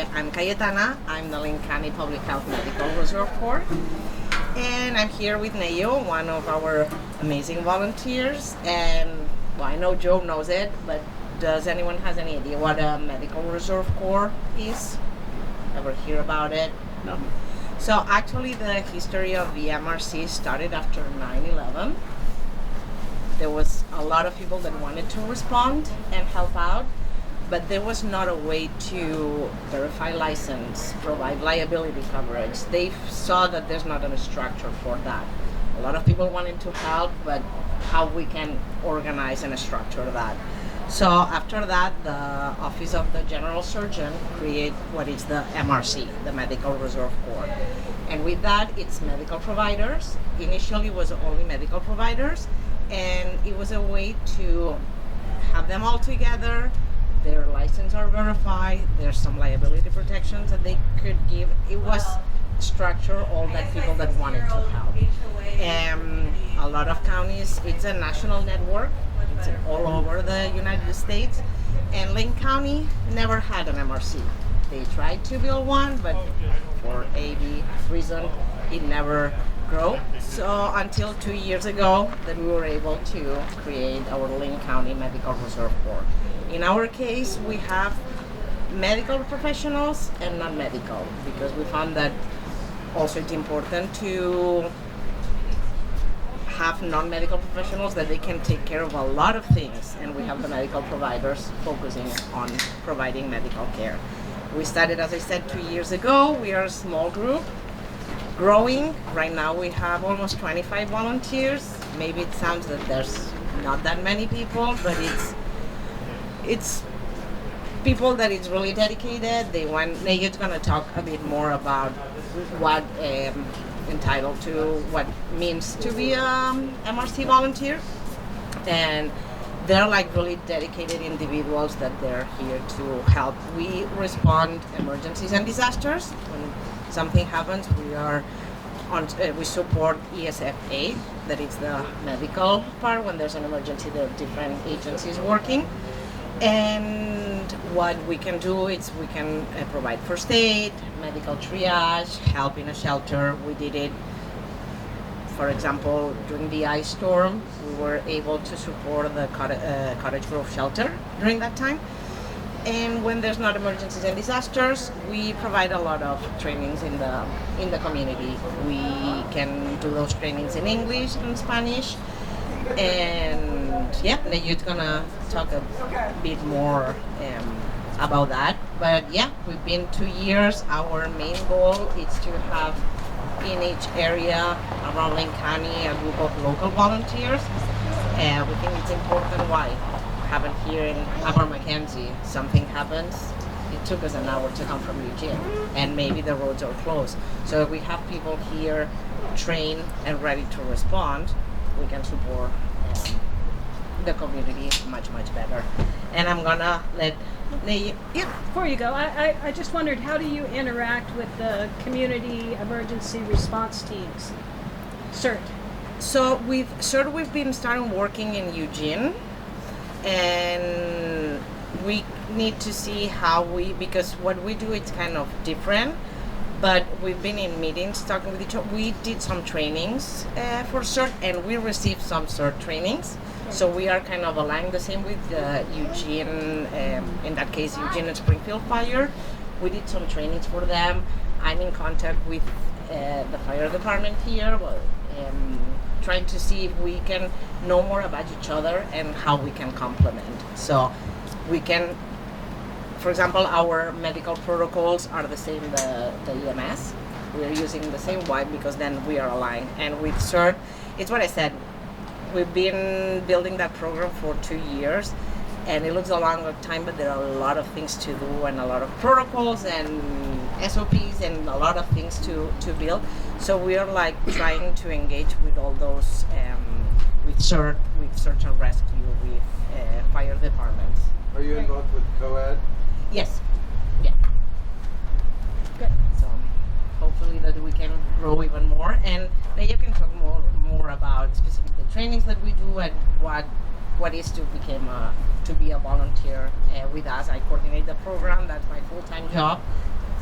I'm Cayetana. I'm the Linn County Public Health Medical Reserve Corps. And I'm here with Neyo, one of our amazing volunteers. And well, I know Joe knows it, but does anyone has any idea what a Medical Reserve Corps is? Ever hear about it? No. So actually the history of the MRC started after 9/11. There was a lot of people that wanted to respond and help out, but there was not a way to verify license, provide liability coverage. They saw that there's not a structure for that. A lot of people wanted to help, but how we can organize and structure that. So after that, the Office of the General Surgeon create what is the MRC, the Medical Reserve Corps. And with that, it's medical providers. Initially, it was only medical providers, and it was a way to have them all together. Their license are verified. There's some liability protections that they could give. It was structure all that people that wanted to help. A lot of counties, it's a national network. It's all over the United States. And Linn County never had an MRC. They tried to build one, but for a reason, it never grew. So until 2 years ago, that we were able to create our Linn County Medical Reserve Corps. In our case, we have medical professionals and non-medical, because we found that also it's important to have non-medical professionals that they can take care of a lot of things, and we have the medical providers focusing on providing medical care. We started, as I said, 2 years ago. We are a small group, growing. Right now we have almost 25 volunteers. Maybe it sounds that there's not that many people, but it's people that is really dedicated. Neyo's gonna talk a bit more about what entitled to what means to be a MRC volunteer, and they're like really dedicated individuals that they're here to help. We respond emergencies and disasters. When something happens, we support ESFA, that is the medical part. When there's an emergency, there are different agencies working. And what we can do is we can provide first aid, medical triage, help in a shelter. We did it, for example, during the ice storm. We were able to support the Cottage Grove shelter during that time. And when there's not emergencies and disasters, we provide a lot of trainings in the community. We can do those trainings in English and Spanish. And yeah, Neyo's gonna talk a bit more about that. But yeah, we've been 2 years. Our main goal is to have in each area around Linn County a group of local volunteers. We think it's important. Why? Happen here in Upper Mackenzie, something happens, it took us an hour to come from Eugene, and maybe the roads are closed. So if we have people here trained and ready to respond, we can support the community much better. And I'm gonna let Neyo. Yeah, before you go, I just wondered, how do you interact with the community emergency response teams? CERT. So we've been starting working in Eugene, and we need to see how because what we do is kind of different, but we've been in meetings talking with each other. We did some trainings for CERT, and we received some CERT trainings. So we are kind of aligned. The same with Eugene, in that case, Eugene and Springfield Fire. We did some trainings for them. I'm in contact with the fire department here, trying to see if we can know more about each other and how we can complement. So we can, for example, our medical protocols are the same, the EMS. We're using the same. Why? Because then we are aligned. And with CERT, it's what I said. We've been building that program for 2 years, and it looks a long time, but there are a lot of things to do and a lot of protocols and SOPs and a lot of things to build. So we are like trying to engage with all those, with CERT, with search and rescue, with fire departments. Are you involved with COAD? Yes. Yeah. Good. So hopefully that we can grow even more, and then you can talk more about specific the trainings that we do and what is to be a volunteer with us. I coordinate the program. That's my full-time job,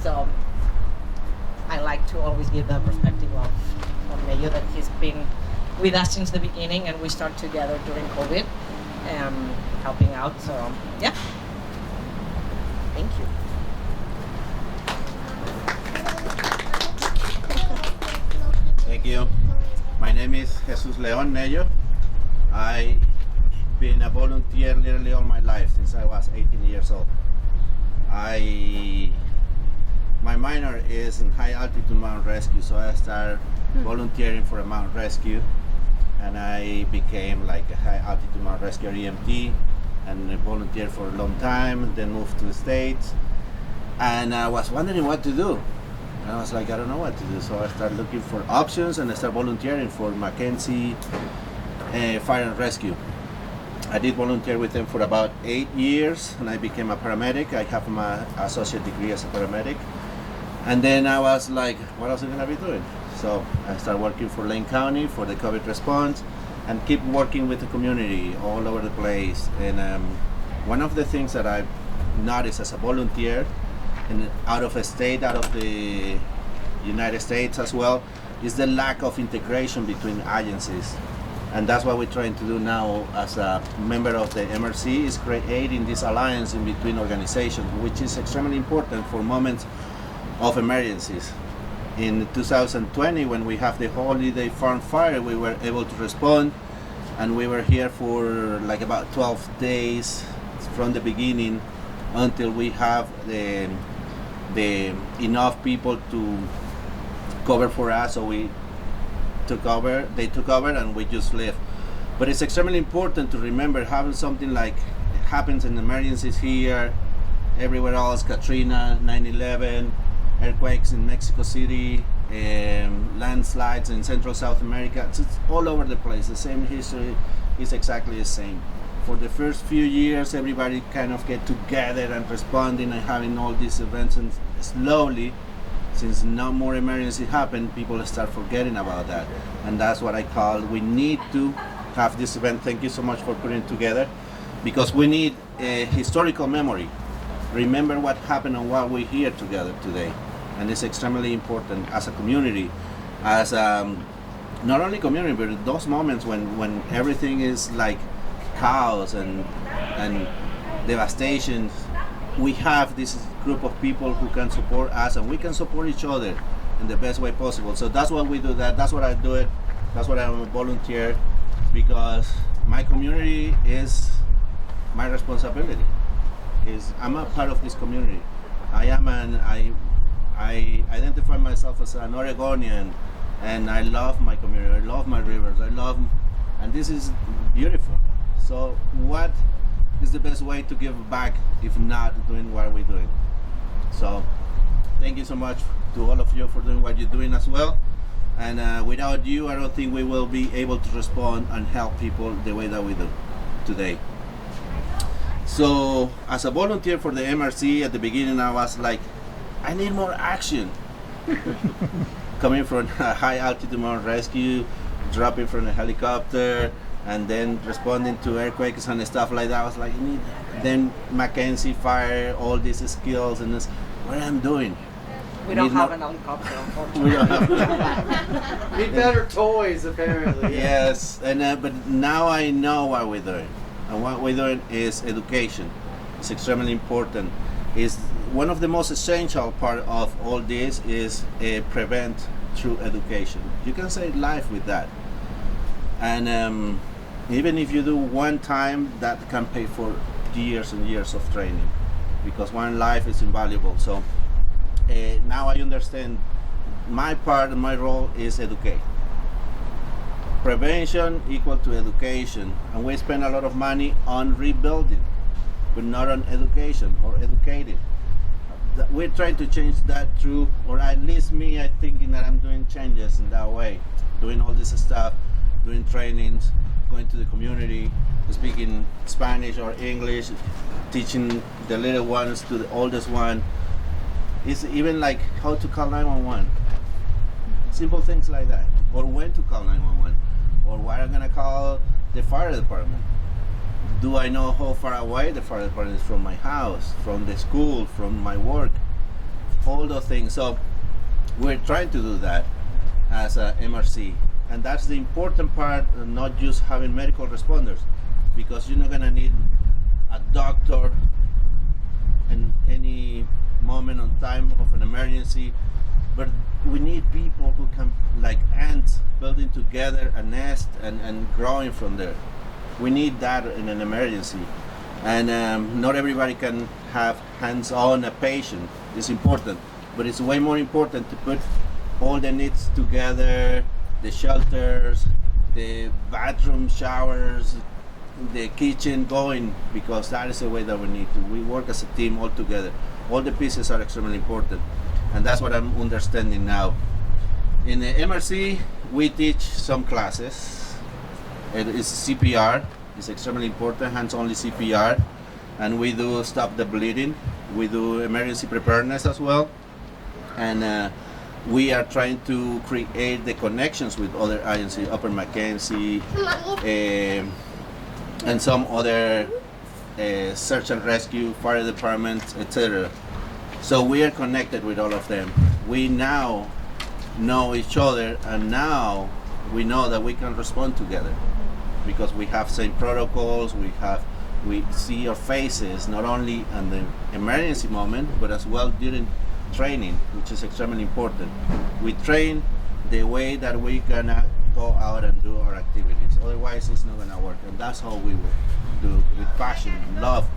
So I like to always give the perspective of Mayo, that he's been with us since the beginning, and we started together during COVID, helping out. So yeah, thank you. Thank you. My name is Jesus Leon Nello. I've been a volunteer literally all my life since I was 18 years old. My minor is in high altitude mountain rescue, so I started volunteering for a mountain rescue, and I became like a high altitude mountain rescue EMT, and I volunteered for a long time, then moved to the States, and I was wondering what to do. And I was like, I don't know what to do, so I started looking for options, and I started volunteering for Mackenzie Fire and Rescue. I did volunteer with them for about 8 years, and I became a paramedic. I have my associate degree as a paramedic. And then I was like, what else am I going to be doing? So I started working for Lane County for the COVID response, and keep working with the community all over the place. And one of the things that I've noticed as a volunteer, and out of a state, out of the United States as well, is the lack of integration between agencies. And that's what we're trying to do now as a member of the MRC, is creating this alliance in between organizations, which is extremely important for moments of emergencies. In 2020, when we have the Holiday Farm fire, we were able to respond, and we were here for like about 12 days from the beginning until we have the enough people to cover for us. So they took over, and we just left. But it's extremely important to remember, having something like it happens in emergencies here, everywhere else, Katrina, 9/11, earthquakes in Mexico City, landslides in Central South America. It's all over the place. The same history is exactly the same. For the first few years, everybody kind of get together and responding and having all these events, and slowly, since no more emergency happened, people start forgetting about that. And that's what I call, we need to have this event. Thank you so much for putting it together, because we need a historical memory. Remember what happened and why we're here together today. And it's extremely important as a community, as not only community, but those moments when everything is like chaos and devastation. We have this group of people who can support us, and we can support each other in the best way possible. So that's what we do. That's what I do it. That's what I'm a volunteer, because my community is my responsibility. I'm a part of this community. I identify myself as an Oregonian, and I love my community. I love my rivers. And this is beautiful. So what is the best way to give back if not doing what we're doing? So thank you so much to all of you for doing what you're doing as well. And without you, I don't think we will be able to respond and help people the way that we do today. So as a volunteer for the MRC, at the beginning I was like, I need more action. Coming from a high altitude mountain rescue, dropping from a helicopter, and then responding to earthquakes and stuff like that. I was like, then Mackenzie Fire, all these skills, and this, what I'm doing. We don't have an helicopter, unfortunately. We don't have Need better toys, apparently. Yes, and but now I know what we're doing, and what we're doing is education. It's extremely important. Is one of the most essential part of all this is prevent through education. You can save life with that, and even if you do one time, that can pay for years and years of training, because one life is invaluable. So now I understand my part and my role is educate. Prevention equal to education, and we spend a lot of money on rebuilding, but not on education or educating. We're trying to change that through, or at least me, I thinking that I'm doing changes in that way, doing all this stuff, doing trainings, going to the community, speaking Spanish or English, teaching the little ones to the oldest one. It's even like how to call 911. Simple things like that. Or when to call 911. Or why I'm gonna call the fire department. Do I know how far away the fire department is from my house, from the school, from my work? all those things. So we're trying to do that as a MRC, and that's the important part, not just having medical responders, because you're not going to need a doctor in any moment on time of an emergency, but we need people who can, like ants, building together a nest and growing from there. We need that in an emergency, and not everybody can have hands-on a patient. It's important, but it's way more important to put all the needs together, the shelters, the bathroom, showers, the kitchen going, because that is the way that we need to. We work as a team all together. All the pieces are extremely important, and that's what I'm understanding now. In the MRC, we teach some classes. It is CPR. It's extremely important, hands-only CPR, and we do stop the bleeding. We do emergency preparedness as well, and we are trying to create the connections with other agencies, Upper Mackenzie, and some other search and rescue, fire departments, etc. So we are connected with all of them. We now know each other, and now we know that we can respond together because we have same protocols. We see our faces not only in the emergency moment, but as well during training, which is extremely important. We train the way that we're gonna go out and do our activities. Otherwise, it's not gonna work, and that's how we will do, with passion, love,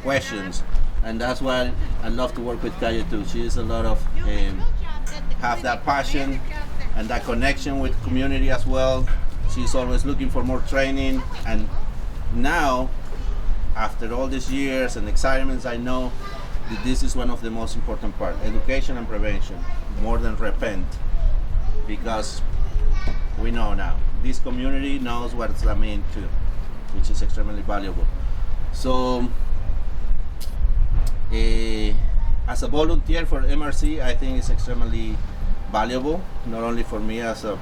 questions, and that's why I love to work with Kaya too. She is a lot of have that passion and that connection with community as well. She's always looking for more training, and now, after all these years and excitements, I know that this is one of the most important parts: education and prevention, more than repent, because we know now. This community knows what it's mean too, which is extremely valuable. So, as a volunteer for MRC, I think it's extremely valuable, not only for me as a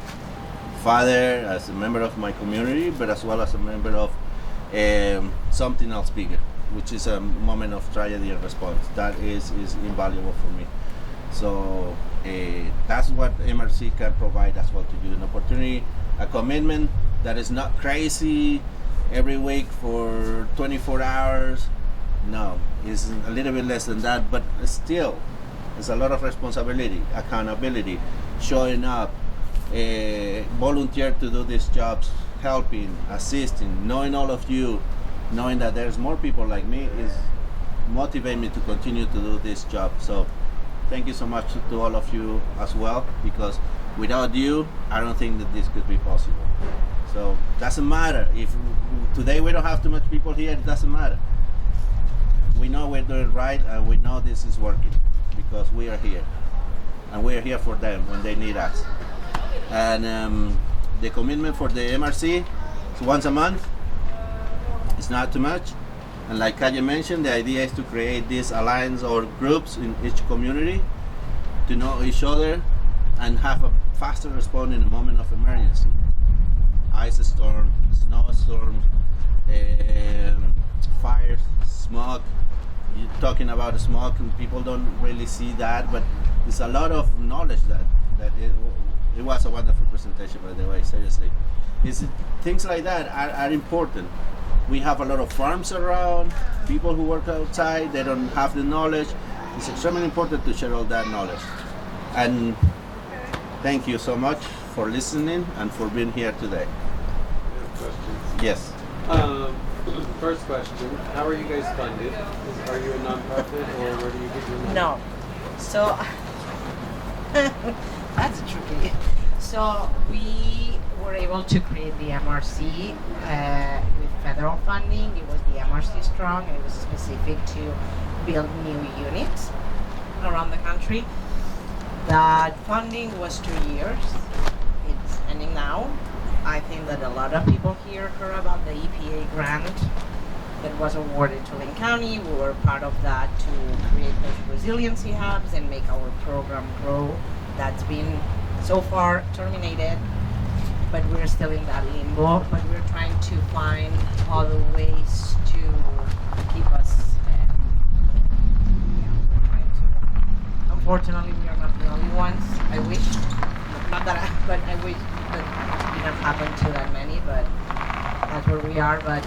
father, as a member of my community, but as well as a member of something else bigger, which is a moment of tragedy and response. That is invaluable for me. So that's what MRC can provide as well to you: an opportunity, a commitment that is not crazy every week for 24 hours. No, it's a little bit less than that, but still, it's a lot of responsibility, accountability, showing up, volunteer to do these jobs, helping, assisting, knowing all of you, knowing that there's more people like me is motivate me to continue to do this job. So thank you so much to all of you as well, because without you, I don't think that this could be possible. So doesn't matter if today we don't have too much people here, it doesn't matter. We know we're doing right, and we know this is working because we are here, and we are here for them when they need us. And the commitment for the MRC is once a month. It's not too much, and like Kaya mentioned, the idea is to create these alliance or groups in each community to know each other and have a faster response in a moment of emergency. Ice storm, snowstorms, fires, smoke. You're talking about smoke, and people don't really see that, but there's a lot of knowledge that it was a wonderful presentation, by the way. Seriously, things like that are important. We have a lot of farms around, people who work outside, they don't have the knowledge. It's extremely important to share all that knowledge. And thank you so much for listening and for being here today. Questions? Yes. First question: how are you guys funded? Are you a nonprofit, or where do you get your money? No. So that's tricky. So we were able to create the MRC with federal funding. It was the MRC Strong, and it was specific to build new units around the country. That funding was 2 years. It's ending now. I think that a lot of people here heard about the EPA grant that was awarded to Linn County. We were part of that to create those resiliency hubs and make our program grow. That's been so far terminated, but we're still in that limbo. But we're trying to find other ways to keep us. We're trying to. Unfortunately, we are not the only ones. I wish, not that, but I wish that it didn't happen to that many. But that's where we are. But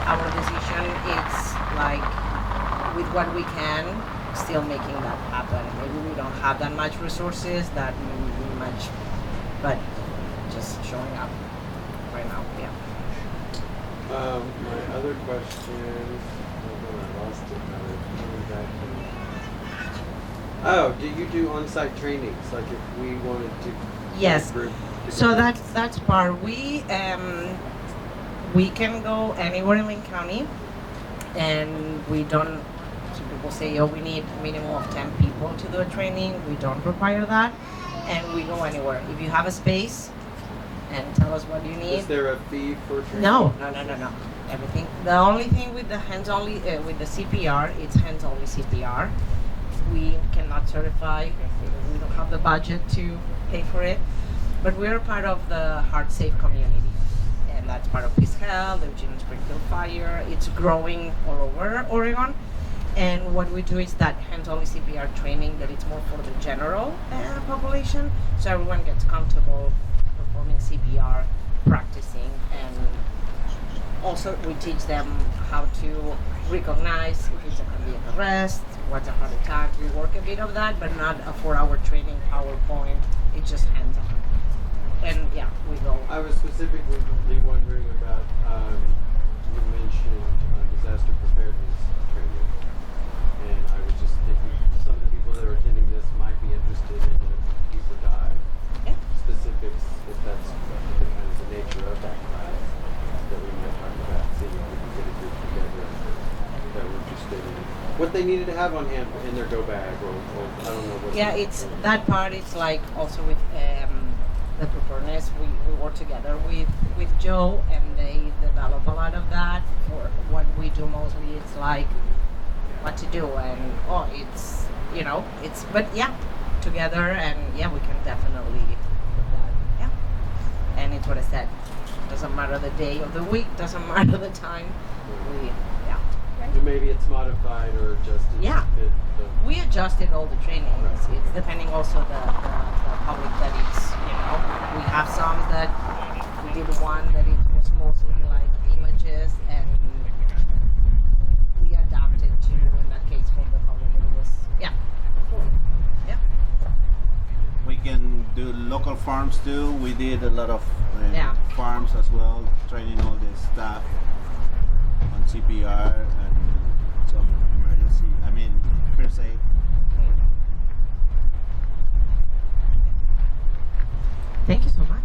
our decision is like, with what we can, still making that happen. Maybe we don't have that much resources, that much, but just showing up right now. Yeah. My other question, I lost it. Now it's coming back. Oh, do you do on-site trainings? Like if we wanted to Yes. group So together? that's part. We can go anywhere in Lane County, and we don't. Some people say, oh, we need a minimum of 10 people to do a training. We don't require that, and we go anywhere. If you have a space, and tell us what you need. Is there a fee for training? No. Everything. The only thing with the hands-only, with the CPR, it's hands-only CPR. We cannot certify. We don't have the budget to pay for it. But we're part of the Heart Safe community, and that's part of Peace Health, the Eugene Springfield Fire. It's growing all over Oregon. And what we do is that hands-only CPR training that it's more for the general population, so everyone gets comfortable performing CPR, practicing, and also we teach them how to recognize if it's a cardiac arrest, what's a heart attack. We work a bit of that, but not a 4-hour training PowerPoint. It's just hands-on. And yeah, we go. I was specifically wondering about, you mentioned disaster preparedness training. And I was just thinking some of the people that are attending this might be interested in a deeper dive. Yeah. Specifics, if that's the kind of the nature of that class, that we might talk about, seeing if we can get a group together that were interested in what they needed to have on hand in their go bag, or I don't know what. Yeah, it's that part. It's like also with the preparedness. We work together with Joe, and they develop a lot of that. For what we do mostly, it's like what to do, and it's but yeah, together, and yeah, we can definitely put that. Yeah, and it's what I said. Doesn't matter the day of the week. Doesn't matter the time. So maybe it's modified or adjusted Yeah. to fit the. We adjusted all the trainings. It's depending also the public that it's, we have some that we did one that it was mostly like images, and we adapted to, in that case, for the public that it was, yeah. We can do local farms too. We did a lot of Yeah. farms as well, training all the staff on CPR and some emergency. First aid. Thank you so much.